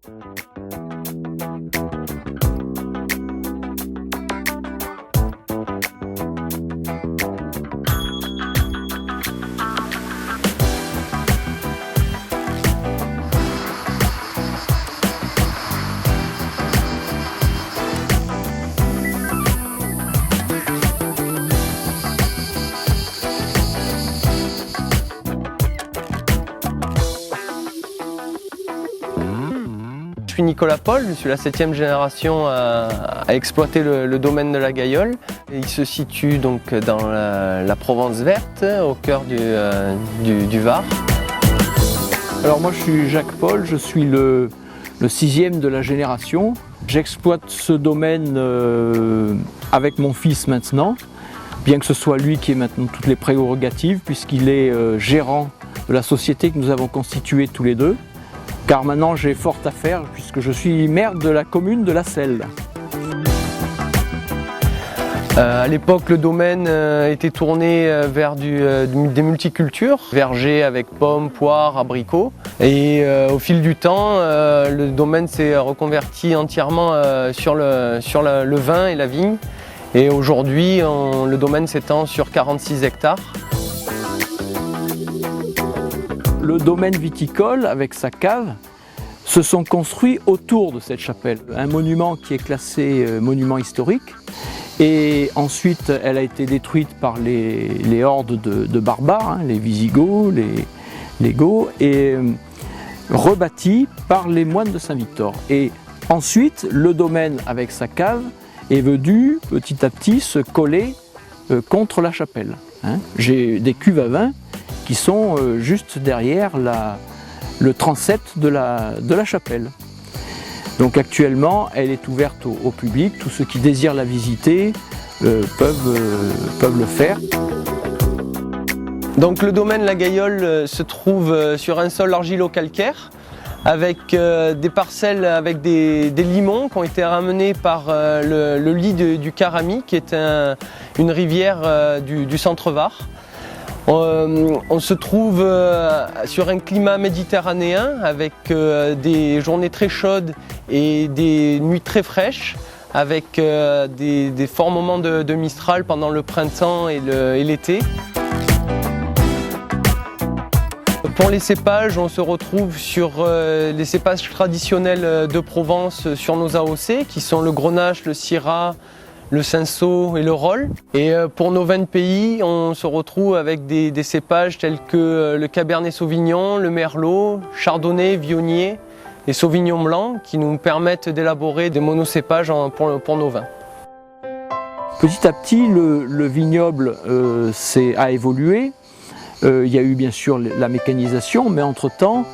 Je suis Nicolas Paul, je suis la 7e génération à exploiter le domaine de la Gaillole. Il se situe donc dans la Provence verte, au cœur du Var. Alors moi je suis Jacques Paul, je suis le 6e de la génération. J'exploite ce domaine avec mon fils maintenant, bien que ce soit lui qui ait maintenant toutes les prérogatives puisqu'il est gérant de la société que nous avons constituée tous les deux. Car maintenant j'ai fort à faire puisque je suis maire de la commune de La Selle. À l'époque, le domaine était tourné vers des multicultures, vergers avec pommes, poires, abricots. Et au fil du temps, le domaine s'est reconverti entièrement sur le vin et la vigne. Et aujourd'hui, le domaine s'étend sur 46 hectares. Le domaine viticole, avec sa cave, se sont construits autour de cette chapelle. Un monument qui est classé monument historique. Et ensuite, elle a été détruite par les hordes de barbares, les Visigoths, les Goths, et rebâtie par les moines de Saint-Victor. Et ensuite, le domaine, avec sa cave, est venu petit à petit se coller contre la chapelle. J'ai des cuves à vin qui sont juste derrière le transept de la chapelle. Donc actuellement, elle est ouverte au public. Tous ceux qui désirent la visiter peuvent le faire. Donc le domaine La Gaillole se trouve sur un sol argilo-calcaire avec des parcelles avec des limons qui ont été ramenés par le lit du Caramy, qui est une rivière du centre-Var. On se trouve sur un climat méditerranéen avec des journées très chaudes et des nuits très fraîches, avec des forts moments de mistral pendant le printemps et l'été. Pour les cépages, on se retrouve sur les cépages traditionnels de Provence sur nos AOC, qui sont le Grenache, le Syrah, le Cinsault et le Rolle. Et pour nos vins de pays, on se retrouve avec des cépages tels que le Cabernet Sauvignon, le Merlot, Chardonnay, Viognier et Sauvignon blanc, qui nous permettent d'élaborer des monocépages pour nos vins. Petit à petit, le vignoble a évolué. Il y a eu bien sûr la mécanisation, mais entre-temps,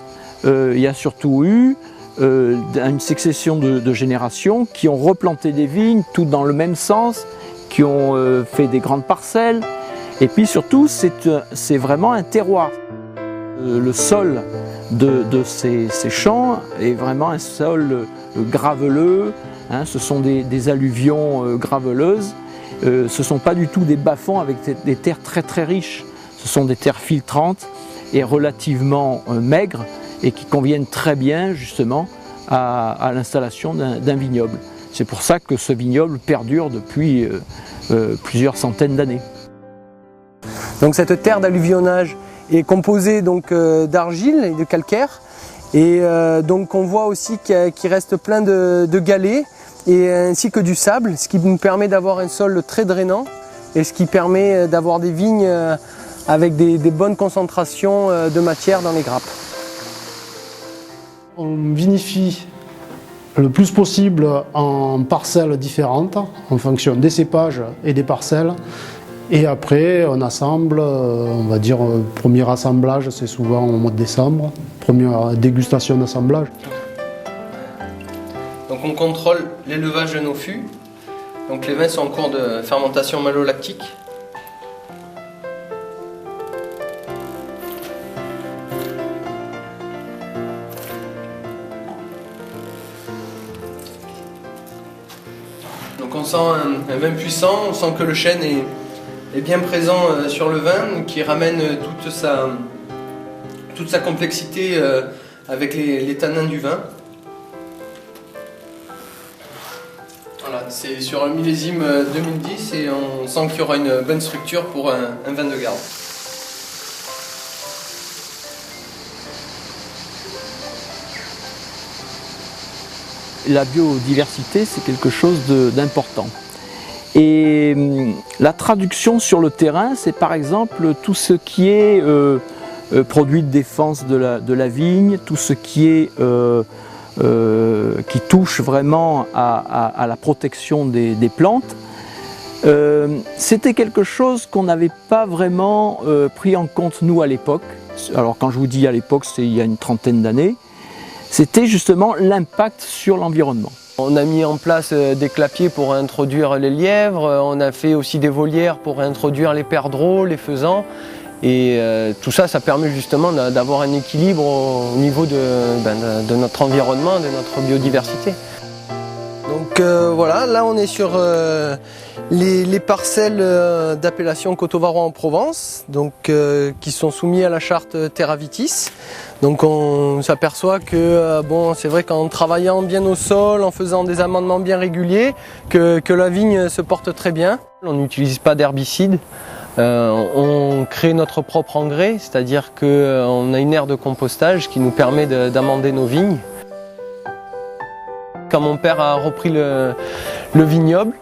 il y a surtout eu une succession de générations qui ont replanté des vignes, toutes dans le même sens, qui ont fait des grandes parcelles. Et puis surtout, c'est vraiment un terroir. Le sol de ces champs est vraiment un sol graveleux, ce sont des alluvions graveleuses. Ce ne sont pas du tout des bas-fonds avec des terres très très riches. Ce sont des terres filtrantes et relativement maigres et qui conviennent très bien justement à l'installation d'un vignoble. C'est pour ça que ce vignoble perdure depuis plusieurs centaines d'années. Donc cette terre d'alluvionnage est composée d'argile et de calcaire, et donc on voit aussi qu'il reste plein de galets ainsi que du sable, ce qui nous permet d'avoir un sol très drainant et ce qui permet d'avoir des vignes avec des bonnes concentrations de matière dans les grappes. On vinifie le plus possible en parcelles différentes en fonction des cépages et des parcelles. Et après, on assemble, on va dire, premier assemblage, c'est souvent au mois de décembre, première dégustation d'assemblage. Donc on contrôle l'élevage de nos fûts. Donc les vins sont en cours de fermentation malolactique. Donc on sent un vin puissant, on sent que le chêne est bien présent sur le vin, qui ramène toute sa complexité avec les tanins du vin. c'est sur un millésime 2010 et on sent qu'il y aura une bonne structure pour un vin de garde. La biodiversité, c'est quelque chose d'important. Et la traduction sur le terrain, c'est par exemple tout ce qui est produit de défense de la vigne, tout ce qui est qui touche vraiment à la protection des plantes. C'était quelque chose qu'on n'avait pas vraiment pris en compte nous à l'époque. Alors quand je vous dis à l'époque, c'est il y a une trentaine d'années. C'était justement l'impact sur l'environnement. On a mis en place des clapiers pour introduire les lièvres, on a fait aussi des volières pour introduire les perdreaux, les faisans. Et tout ça, ça permet justement d'avoir un équilibre au niveau de notre environnement, de notre biodiversité. Donc voilà, là on est sur les parcelles d'appellation Cotovaro en Provence, donc, qui sont soumis à la charte Terravitis. Donc on s'aperçoit que bon, c'est vrai qu'en travaillant bien au sol, en faisant des amendements bien réguliers, que la vigne se porte très bien. On n'utilise pas d'herbicides. On crée notre propre engrais, c'est-à-dire qu'on a une aire de compostage qui nous permet d'amender nos vignes. Quand mon père a repris le vignoble,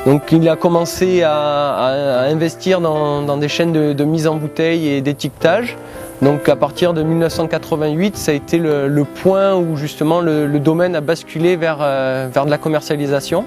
donc il a commencé à investir dans des chaînes de mise en bouteille et d'étiquetage. Donc à partir de 1988, ça a été le point où justement le domaine a basculé vers de la commercialisation.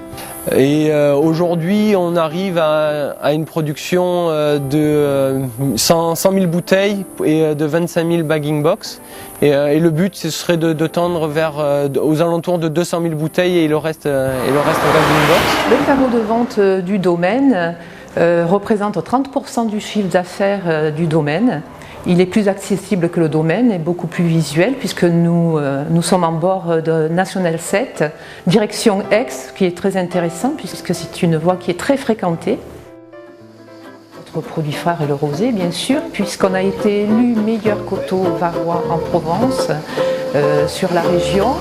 Et aujourd'hui, on arrive à une production de 100 000 bouteilles et de 25 000 bagging box. Et le but, ce serait de tendre vers aux alentours de 200 000 bouteilles et le reste en bagging box. Le carreau de vente du domaine représente 30% du chiffre d'affaires du domaine. Il est plus accessible que le domaine et beaucoup plus visuel puisque nous sommes en bord de National 7, direction Aix, qui est très intéressant puisque c'est une voie qui est très fréquentée. Notre produit phare est le rosé, bien sûr, puisqu'on a été élu meilleur coteau varois en Provence sur la région.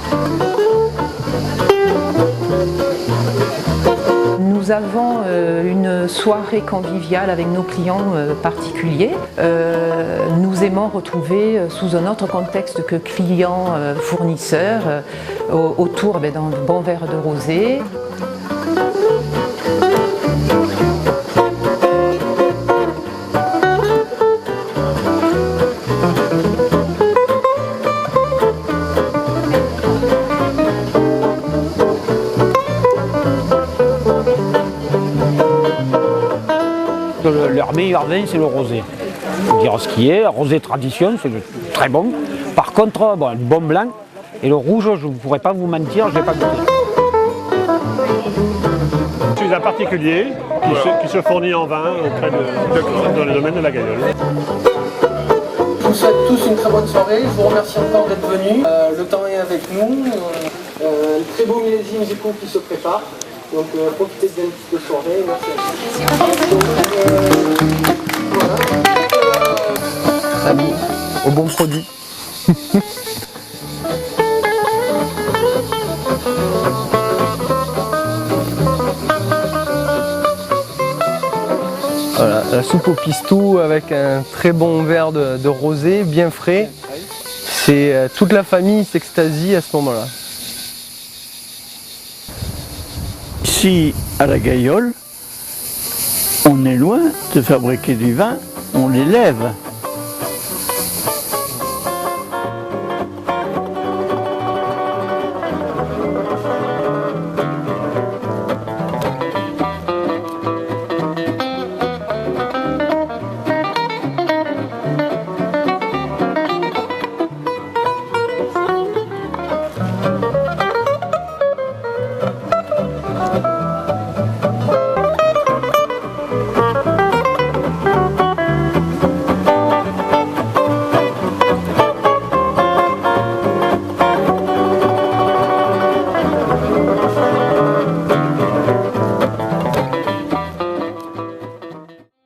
Nous avons une soirée conviviale avec nos clients particuliers. Nous aimons retrouver sous un autre contexte que clients-fournisseurs autour d'un bon verre de rosé. Leur meilleur vin, c'est le rosé. On dira ce qui est, rosé tradition, c'est très bon. Par contre, bon, le bon blanc et le rouge, je ne pourrais pas vous mentir, je ne l'ai pas goûté. Je suis un particulier qui se fournit en vin dans le domaine de la Gailleule. Je vous souhaite tous une très bonne soirée, je vous remercie encore d'être venus. Le temps est avec nous, un très beau millésime du coup qui se prépare. Donc profitez bien de cette soirée, merci. Donc, voilà. Au bon produit. Voilà, la soupe au pistou avec un très bon verre de rosé, bien frais. C'est toute la famille s'extasie à ce moment-là. Ici, à la Gailleule, on est loin de fabriquer du vin, on l'élève.